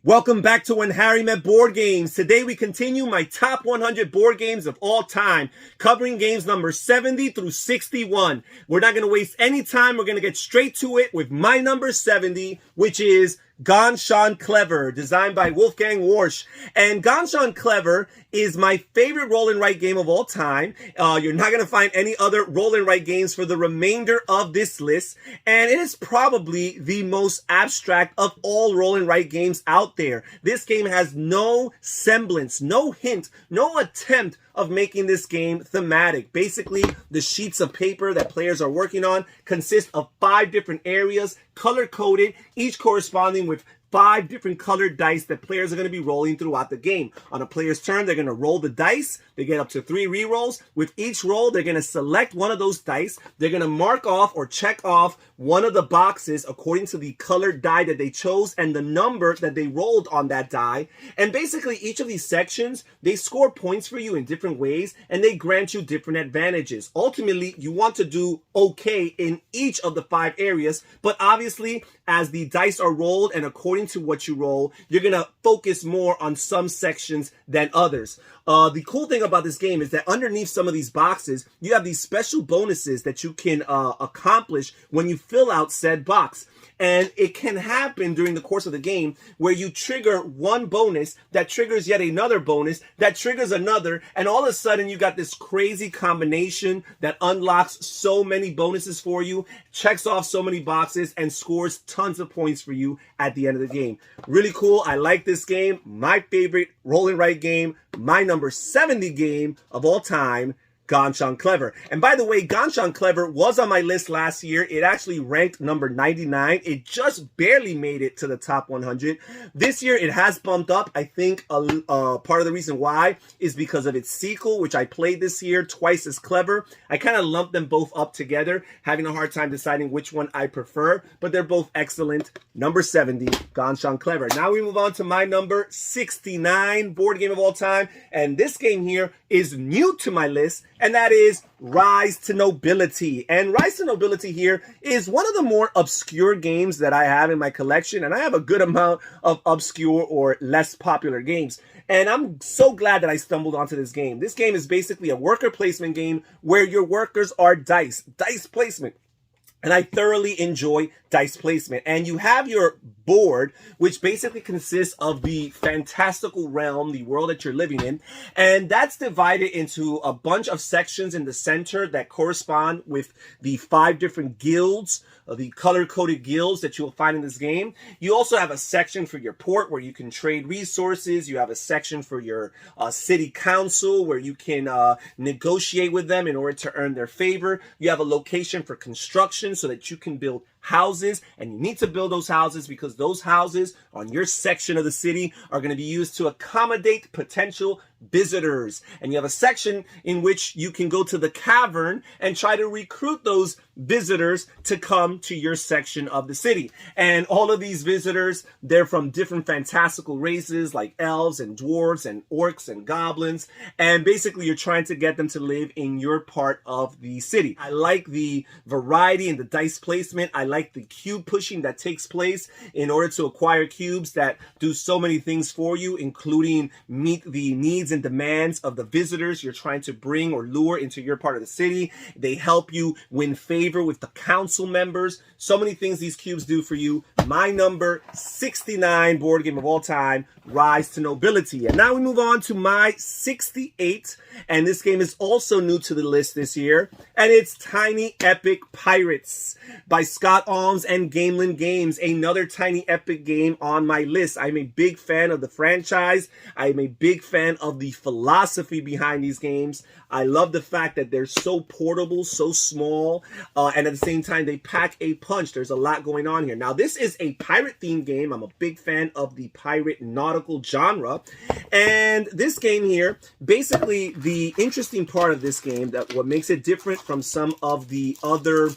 Welcome back to When Harry Met Board Games. Today we continue my top 100 board games of all time, covering games number 70 through 61. We're not going to waste any time. We're going to get straight to it with my number 70, which is Ganz Schön Clever, designed by Wolfgang Warsch. And Ganz Schön Clever is my favorite roll and write game of all time. You're not going to find any other roll and write games for the remainder of this list. And it is probably the most abstract of all roll and write games out there. This game has no semblance, no hint, no attempt of making this game thematic. Basically, the sheets of paper that players are working on consist of 5 different areas, color-coded, each corresponding with 5 different colored dice that players are going to be rolling throughout the game. On a player's turn, they're going to roll the dice. They get up to 3 rerolls. With each roll, they're going to select one of those dice. They're going to mark off or check off one of the boxes according to the colored die that they chose and the number that they rolled on that die. And basically, each of these sections, they score points for you in different ways, and they grant you different advantages. Ultimately, you want to do okay in each of the 5 areas, but obviously, as the dice are rolled and according to what you roll, you're going to focus more on some sections than others. The cool thing about this game is that underneath some of these boxes, you have these special bonuses that you can accomplish when you fill out said box. And it can happen during the course of the game where you trigger one bonus that triggers yet another bonus that triggers another, and all of a sudden you got this crazy combination that unlocks so many bonuses for you, checks off so many boxes, and scores tons of points for you at the end of the game. Really cool. I like this game. My favorite roll and write game, my number 70 game of all time, Ganz Schön Clever. And by the way, Ganz Schön Clever was on my list last year. It actually ranked number 99. It just barely made it to the top 100. This year, it has bumped up. I think part of the reason why is because of its sequel, which I played this year, Twice as Clever. I kind of lumped them both up together, having a hard time deciding which one I prefer, but they're both excellent. Number 70, Ganz Schön Clever. Now we move on to my number 69 board game of all time. And this game here is new to my list, and that is Rise to Nobility. And Rise to Nobility here is one of the more obscure games that I have in my collection, and I have a good amount of obscure or less popular games. And I'm so glad that I stumbled onto this game. This game is basically a worker placement game where your workers are dice placement. And I thoroughly enjoy dice placement. And you have your board, which basically consists of the fantastical realm, the world that you're living in. And that's divided into a bunch of sections in the center that correspond with the 5 different guilds, the color-coded guilds that you'll find in this game. You also have a section for your port where you can trade resources. You have a section for your city council where you can negotiate with them in order to earn their favor. You have a location for construction so that you can build houses, and you need to build those houses because those houses on your section of the city are going to be used to accommodate potential visitors. And you have a section in which you can go to the cavern and try to recruit those visitors to come to your section of the city. And all of these visitors, they're from different fantastical races like elves and dwarves and orcs and goblins. And basically you're trying to get them to live in your part of the city. I like the variety in the dice placement. I like the cube pushing that takes place in order to acquire cubes that do so many things for you, including meet the needs and demands of the visitors you're trying to bring or lure into your part of the city. They help you win favor with the council members. So many things these cubes do for you. My number 69 board game of all time, Rise to Nobility. And now we move on to my 68. And this game is also new to the list this year. And it's Tiny Epic Pirates by Scott Almes and Gamelyn Games. Another Tiny Epic game on my list. I'm a big fan of the franchise. I'm a big fan of the philosophy behind these games. I love the fact that they're so portable, so small, and at the same time, they pack a punch. There's a lot going on here. Now, this is a pirate-themed game. I'm a big fan of the pirate nautical genre. And this game here, basically, the interesting part of this game, that what makes it different from some of the other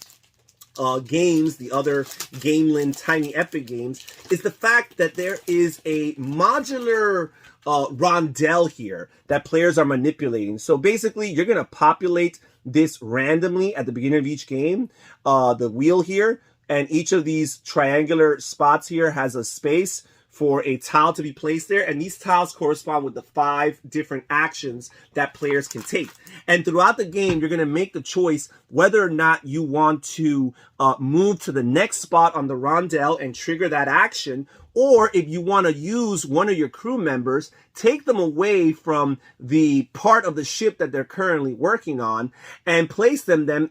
games, the other Gamelyn Tiny Epic games, is the fact that there is a modular rondel here that players are manipulating. So basically, you're going to populate this randomly at the beginning of each game, the wheel here, and each of these triangular spots here has a space for a tile to be placed there, and these tiles correspond with the 5 different actions that players can take. And throughout the game, you're going to make the choice whether or not you want to move to the next spot on the rondel and trigger that action, or if you want to use one of your crew members, take them away from the part of the ship that they're currently working on and place them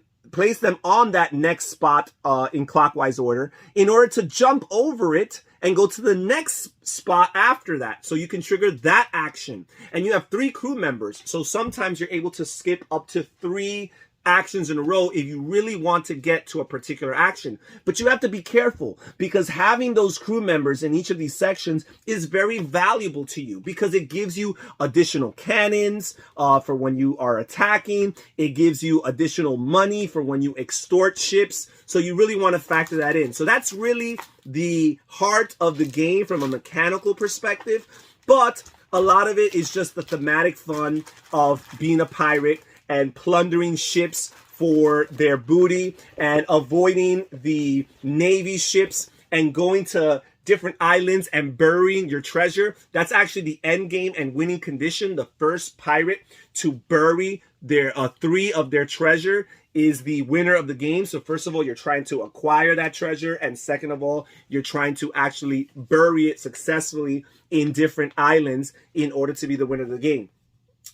on that next spot in clockwise order in order to jump over it and go to the next spot after that. So you can trigger that action. And you have 3 crew members. So sometimes you're able to skip up to 3 actions in a row if you really want to get to a particular action. But you have to be careful, because having those crew members in each of these sections is very valuable to you, because it gives you additional cannons for when you are attacking. It gives you additional money for when you extort ships. So you really want to factor that in. So that's really the heart of the game from a mechanical perspective. But a lot of it is just the thematic fun of being a pirate and plundering ships for their booty and avoiding the Navy ships and going to different islands and burying your treasure. That's actually the end game and winning condition. The first pirate to bury their 3 of their treasure is the winner of the game. So first of all, you're trying to acquire that treasure, and second of all, you're trying to actually bury it successfully in different islands in order to be the winner of the game.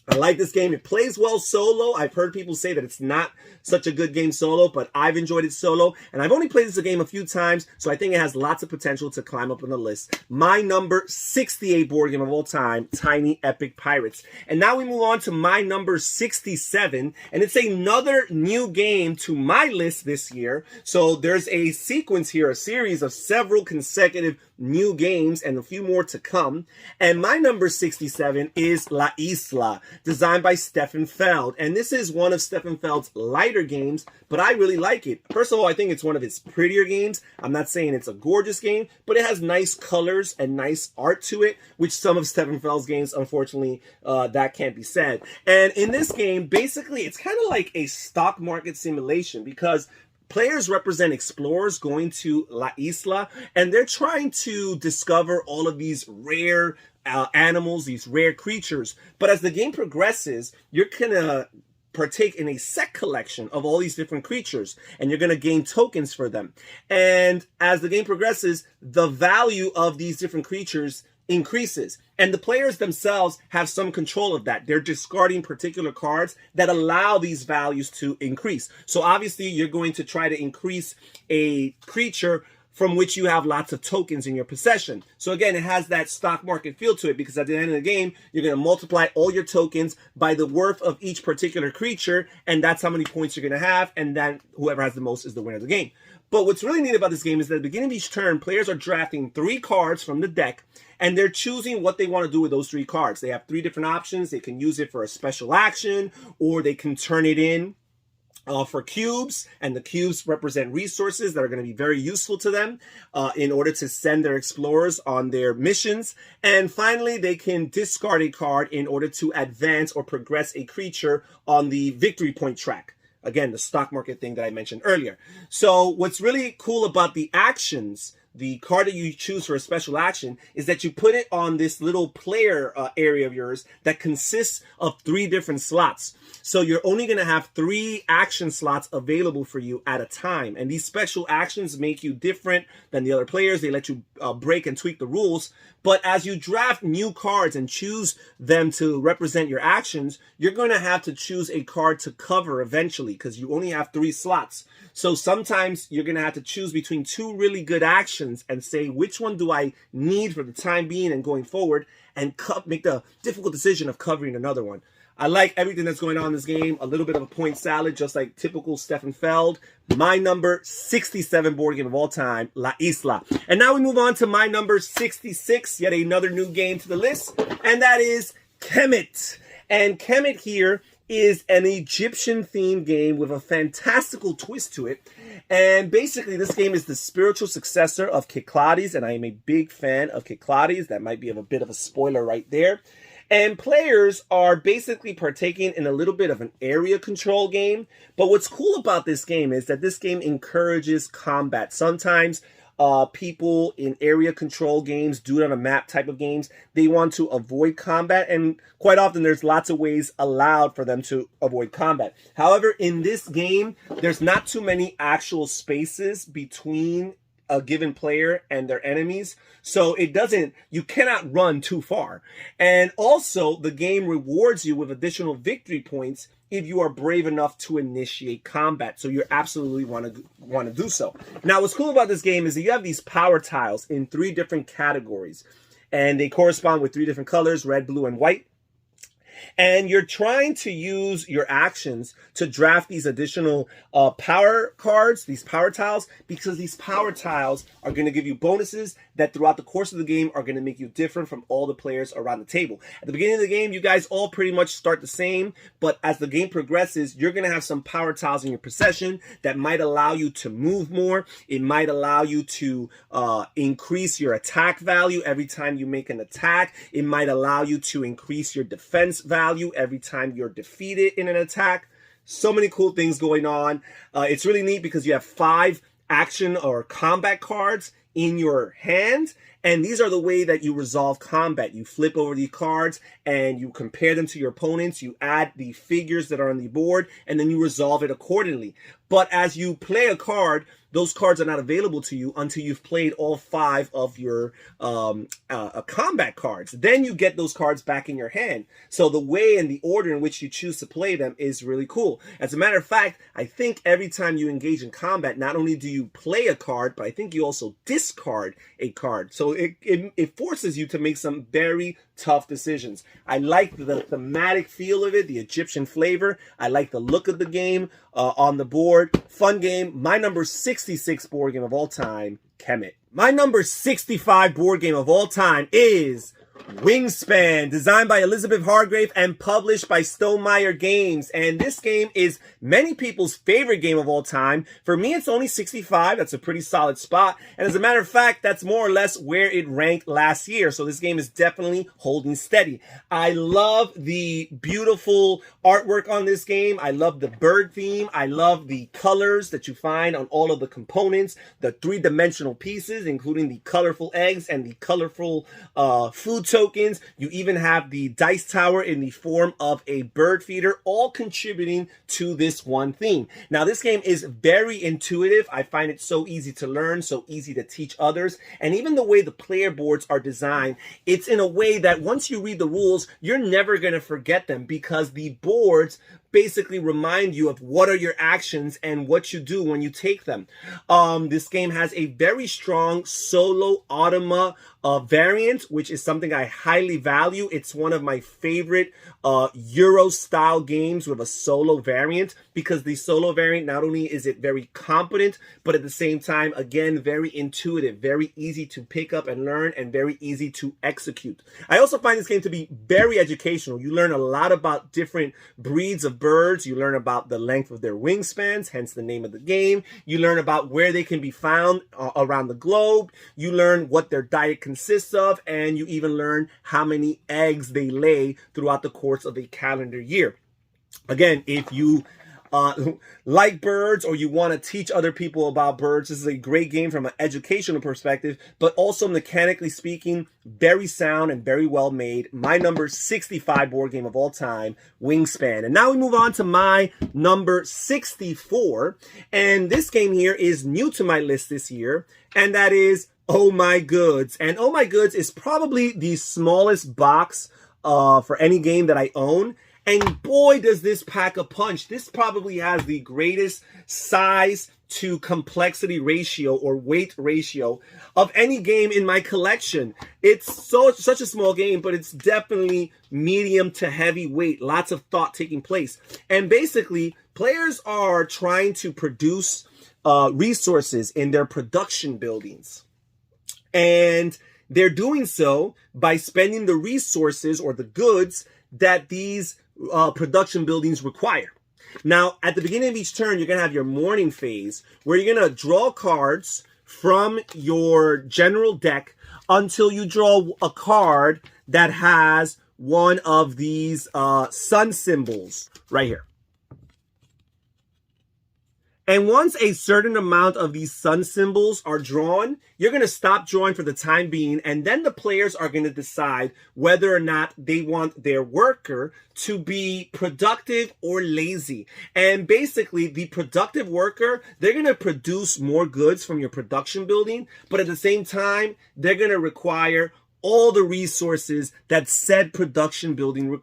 I like this game. It plays well solo. I've heard people say that it's not such a good game solo, but I've enjoyed it solo. And I've only played this game a few times, so I think it has lots of potential to climb up on the list. My number 68 board game of all time, Tiny Epic Pirates. And now we move on to my number 67, and it's another new game to my list this year. So there's a sequence here, a series of several consecutive new games and a few more to come. And my number 67 is La Isla, designed by Stefan Feld. And this is one of Stefan Feld's lighter games, but I really like it. First of all, I think it's one of his prettier games. I'm not saying it's a gorgeous game, but it has nice colors and nice art to it, which some of Stefan Feld's games, unfortunately, that can't be said. And in this game, basically, it's kind of like a stock market simulation, because players represent explorers going to La Isla, and they're trying to discover all of these rare animals, these rare creatures. But as the game progresses, you're gonna partake in a set collection of all these different creatures, and you're gonna gain tokens for them. And as the game progresses, the value of these different creatures increases, and the players themselves have some control of that. They're discarding particular cards that allow these values to increase. So obviously you're going to try to increase a creature from which you have lots of tokens in your possession. So again, it has that stock market feel to it, because at the end of the game, you're going to multiply all your tokens by the worth of each particular creature, and that's how many points you're going to have, and then whoever has the most is the winner of the game. But what's really neat about this game is that at the beginning of each turn, players are drafting 3 cards from the deck, and they're choosing what they want to do with those 3 cards. They have 3 different options. They can use it for a special action, or they can turn it in for cubes, and the cubes represent resources that are going to be very useful to them in order to send their explorers on their missions. And finally, they can discard a card in order to advance or progress a creature on the victory point track. Again, the stock market thing that I mentioned earlier. So what's really cool about the actions, the card that you choose for a special action, is that you put it on this little player area of yours that consists of 3 different slots. So you're only going to have 3 action slots available for you at a time. And these special actions make you different than the other players. They let you break and tweak the rules. But as you draft new cards and choose them to represent your actions, you're going to have to choose a card to cover eventually, because you only have 3 slots. So sometimes you're going to have to choose between 2 really good actions and say, which one do I need for the time being and going forward, and make the difficult decision of covering another one. I like everything that's going on in this game. A little bit of a point salad, just like typical Stefan Feld. My number 67 board game of all time, La Isla. And now we move on to my number 66, yet another new game to the list, and that is Kemet. And Kemet here is an Egyptian-themed game with a fantastical twist to it. And basically, this game is the spiritual successor of Kyklades, and I am a big fan of Kyklades. That might be a bit of a spoiler right there. And players are basically partaking in a little bit of an area control game. But what's cool about this game is that this game encourages combat. Sometimes people in area control games, do it on a map type of games, they want to avoid combat, and quite often there's lots of ways allowed for them to avoid combat. However, in this game, there's not too many actual spaces between a given player and their enemies, so you cannot run too far. And also, the game rewards you with additional victory points if you are brave enough to initiate combat. So you absolutely want to do so. Now, what's cool about this game is that you have these power tiles in 3 different categories, and they correspond with 3 different colors: red, blue, and white. And you're trying to use your actions to draft these additional power cards, these power tiles, because these power tiles are going to give you bonuses that throughout the course of the game are going to make you different from all the players around the table. At the beginning of the game, you guys all pretty much start the same, but as the game progresses, you're going to have some power tiles in your possession that might allow you to move more. It might allow you to increase your attack value every time you make an attack. It might allow you to increase your defense value every time you're defeated in an attack. So many cool things going on. It's really neat because you have 5 action or combat cards in your hand, and these are the way that you resolve combat. You flip over the cards and you compare them to your opponents. You add the figures that are on the board, and then you resolve it accordingly. But as you play a card, those cards are not available to you until you've played all 5 of your combat cards. Then you get those cards back in your hand. So the way and the order in which you choose to play them is really cool. As a matter of fact, I think every time you engage in combat, not only do you play a card, but I think you also discard a card. So it forces you to make some very tough decisions. I like the thematic feel of it, the Egyptian flavor. I like the look of the game on the board. Fun game. My number 66 board game of all time, Kemet. My number 65 board game of all time is Wingspan, designed by Elizabeth Hargrave and published by Stonemaier Games. And this game is many people's favorite game of all time. For me, it's only 65. That's a pretty solid spot. And as a matter of fact, that's more or less where it ranked last year. So this game is definitely holding steady. I love the beautiful artwork on this game. I love the bird theme. I love the colors that you find on all of the components, the 3-dimensional pieces, including the colorful eggs and the colorful food tokens. You even have the dice tower in the form of a bird feeder, all contributing to this one theme. Now, this game is very intuitive. I find it so easy to learn, so easy to teach others. And even the way the player boards are designed, it's in a way that once you read the rules, you're never going to forget them, because the boards basically remind you of what are your actions and what you do when you take them. This game has a very strong solo automa variant, which is something I highly value. It's one of my favorite Euro style games with a solo variant, because the solo variant, not only is it very competent, but at the same time, again, very intuitive, very easy to pick up and learn, and very easy to execute. I also find this game to be very educational. You learn a lot about different breeds of birds. You learn about the length of their wingspans, hence the name of the game. You learn about where they can be found around the globe. You learn what their diet consists of, and you even learn how many eggs they lay throughout the course of a calendar year. Again, if you like birds, or you want to teach other people about birds, this is a great game from an educational perspective, but also mechanically speaking, very sound and very well made. My number 65 board game of all time, Wingspan. And now we move on to my number 64. And this game here is new to my list this year, and that is Oh My Goods. And Oh My Goods is probably the smallest box for any game that I own. And boy, does this pack a punch. This probably has the greatest size to complexity ratio, or weight ratio, of any game in my collection. It's such a small game, but it's definitely medium to heavy weight. Lots of thought taking place. And basically, players are trying to produce resources in their production buildings. And they're doing so by spending the resources or the goods that these production buildings require. Now, at the beginning of each turn, you're going to have your morning phase, where you're going to draw cards from your general deck until you draw a card that has one of these sun symbols right here. And once a certain amount of these sun symbols are drawn, you're going to stop drawing for the time being, and then the players are going to decide whether or not they want their worker to be productive or lazy. And basically, the productive worker, they're going to produce more goods from your production building, but at the same time, they're going to require all the resources that said production building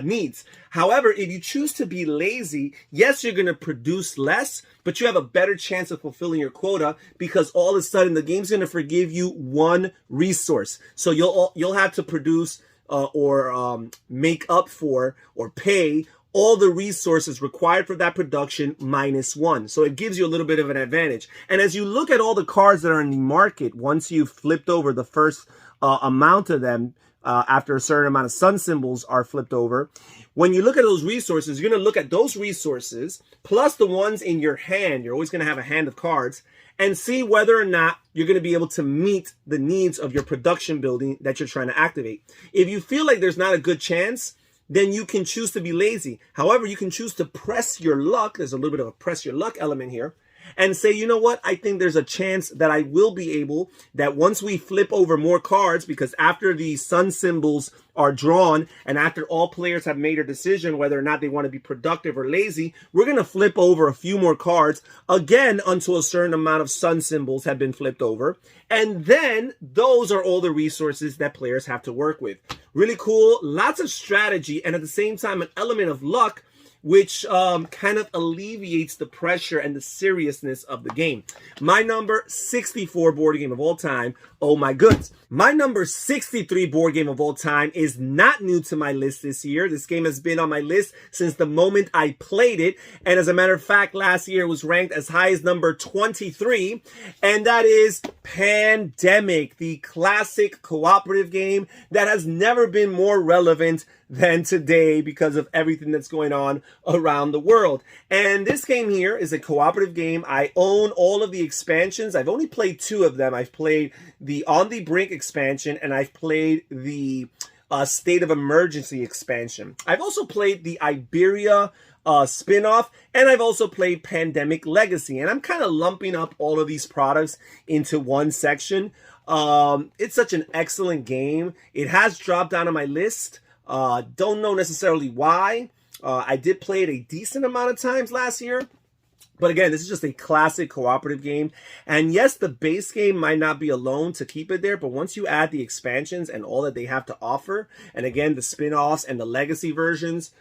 needs. However, if you choose to be lazy, yes, you're going to produce less, but you have a better chance of fulfilling your quota because all of a sudden the game's going to forgive you one resource. So you'll have to produce or make up for or pay all the resources required for that production minus one. So it gives you a little bit of an advantage. And as you look at all the cards that are in the market, once you've flipped over the first amount of them, after a certain amount of sun symbols are flipped over, when you look at those resources, you're going to look at those resources plus the ones in your hand. You're always going to have a hand of cards and see whether or not you're going to be able to meet the needs of your production building that you're trying to activate. If you feel like there's not a good chance, then you can choose to be lazy. However, you can choose to press your luck. There's a little bit of a press your luck element here. And say, you know what, I think there's a chance that I will be able, that once we flip over more cards, because after the sun symbols are drawn and after all players have made a decision whether or not they want to be productive or lazy, we're going to flip over a few more cards again until a certain amount of sun symbols have been flipped over. And then those are all the resources that players have to work with. Really cool, lots of strategy, and at the same time, an element of luck, which kind of alleviates the pressure and the seriousness of the game. My number 64 board game of all time, oh my goods. My number 63 board game of all time is not new to my list this year. This game has been on my list since the moment I played it. And as a matter of fact, last year it was ranked as high as number 23. And that is Pandemic, the classic cooperative game that has never been more relevant than today because of everything that's going on around the world. And this game here is a cooperative game. I own all of the expansions. I've only played two of them. I've played the On the Brink expansion and I've played the State of Emergency expansion. I've also played the Iberia spin-off, and I've also played Pandemic Legacy. And I'm kind of lumping up all of these products into one section. It's such an excellent game. It has dropped down on my list. Don't know necessarily why. I did play it a decent amount of times last year. But again, this is just a classic cooperative game. And yes, the base game might not be alone to keep it there, but once you add the expansions and all that they have to offer, and again, the spin-offs and the legacy versions,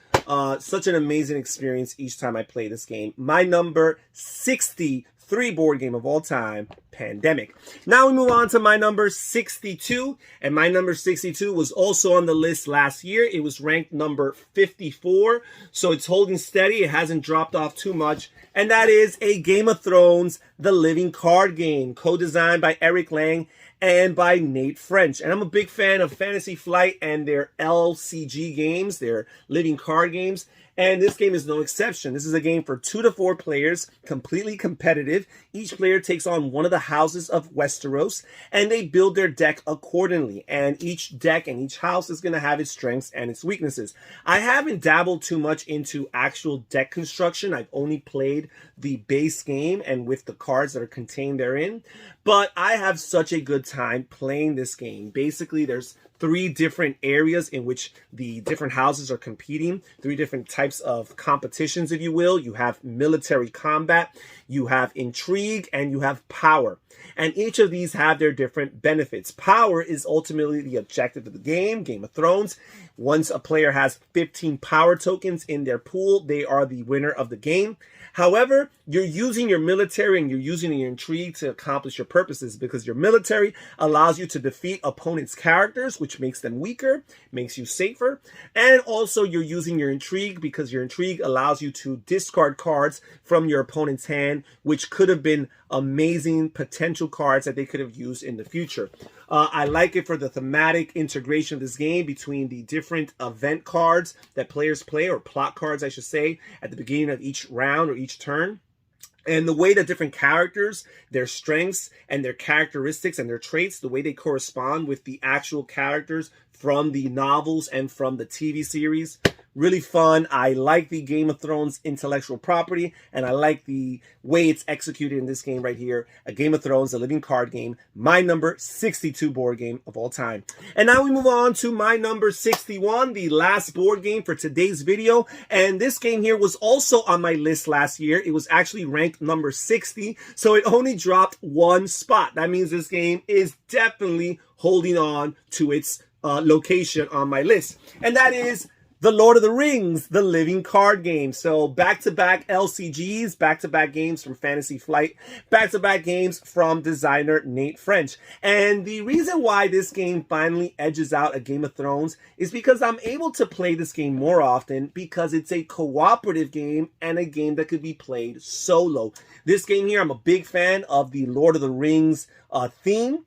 such an amazing experience each time I play this game. My number 63 board game of all time, Pandemic. Now we move on to my number 62, and my number 62 was also on the list last year. It was ranked number 54, so it's holding steady. It hasn't dropped off too much, and that is a Game of Thrones, The Living Card Game, co-designed by Eric Lang and by Nate French. And I'm a big fan of Fantasy Flight and their LCG games, their living card games. And this game is no exception. This is a game for 2 to 4 players, completely competitive. Each player takes on one of the houses of Westeros, and they build their deck accordingly. And each deck and each house is going to have its strengths and its weaknesses. I haven't dabbled too much into actual deck construction. I've only played the base game and with the cards that are contained therein. But I have such a good time playing this game. Basically, there's 3 different areas in which the different houses are competing, 3 different types of competitions, if you will. You have military combat, you have intrigue, and you have power. And each of these have their different benefits. Power is ultimately the objective of the game, Game of Thrones. Once a player has 15 power tokens in their pool, they are the winner of the game. However, you're using your military and you're using your intrigue to accomplish your purposes, because your military allows you to defeat opponents' characters, which makes them weaker, makes you safer. And also you're using your intrigue because your intrigue allows you to discard cards from your opponent's hand, which could have been amazing potential cards that they could have used in the future. I like it for the thematic integration of this game between the different event cards that players play, or plot cards, I should say, at the beginning of each round or each turn. And the way that different characters, their strengths and their characteristics and their traits, the way they correspond with the actual characters from the novels and from the TV series. really fun. I like the Game of Thrones intellectual property, and I like the way it's executed in this game right here. A Game of Thrones, a living card game, my number 62 board game of all time. And now we move on to my number 61, the last board game for today's video. And this game here was also on my list last year. It was actually ranked number 60, so it only dropped one spot. That means this game is definitely holding on to its location on my list. And that is The Lord of the Rings, the living card game. So back-to-back LCGs, back-to-back games from Fantasy Flight, back-to-back games from designer Nate French. And the reason why this game finally edges out a Game of Thrones is because I'm able to play this game more often because it's a cooperative game and a game that could be played solo. This game here, I'm a big fan of the Lord of the Rings theme.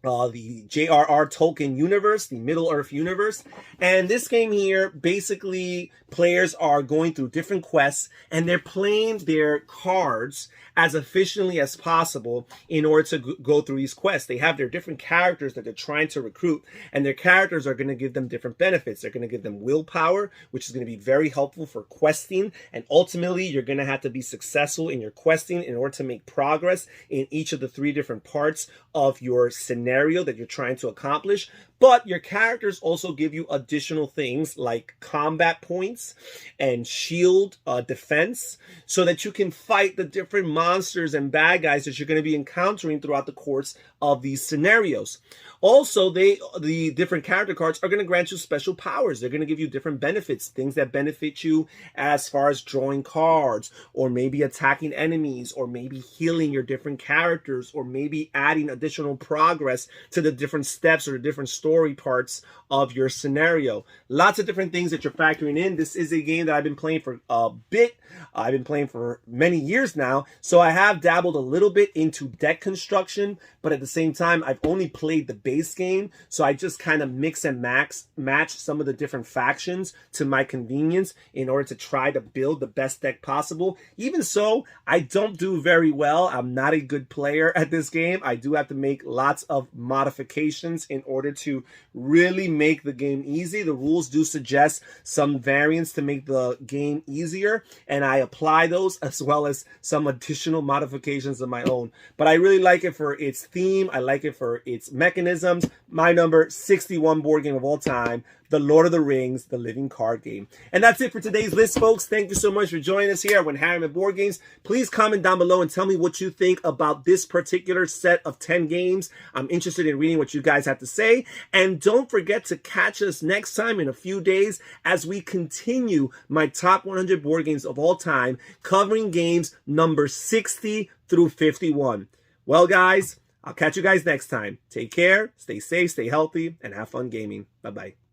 The J.R.R. Tolkien universe, the Middle-earth universe. And this game here, basically, players are going through different quests, and they're playing their cards as efficiently as possible in order to go through these quests. They have their different characters that they're trying to recruit, and their characters are going to give them different benefits. They're going to give them willpower, which is going to be very helpful for questing, and ultimately, you're going to have to be successful in your questing in order to make progress in each of the 3 different parts of your scenario that you're trying to accomplish. But your characters also give you additional things like combat points and shield defense so that you can fight the different monsters and bad guys that you're going to be encountering throughout the course of these scenarios. Also, the different character cards are going to grant you special powers. They're going to give you different benefits, things that benefit you as far as drawing cards, or maybe attacking enemies, or maybe healing your different characters, or maybe adding additional progress to the different steps or the different story parts of your scenario. Lots of different things that you're factoring in. This is a game that I've been playing for a bit. I've been playing for many years now, so I have dabbled a little bit into deck construction, but at the same time, I've only played the base game, so I just kind of mix and match some of the different factions to my convenience in order to try to build the best deck possible. Even so, I don't do very well. I'm not a good player at this game. I do have to make lots of modifications in order to really make the game easy. The rules do suggest some variants to make the game easier, and I apply those as well as some additional modifications of my own. But I really like it for its theme. I like it for its mechanisms. My number 61 board game of all time, The Lord of the Rings, the living card game. And that's it for today's list, folks. Thank you so much for joining us here at When Harry Met Board Games. Please comment down below and tell me what you think about this particular set of 10 games. I'm interested in reading what you guys have to say. And don't forget to catch us next time in a few days as we continue my top 100 board games of all time, covering games number 60 through 51. Well, guys, I'll catch you guys next time. Take care, stay safe, stay healthy, and have fun gaming. Bye-bye.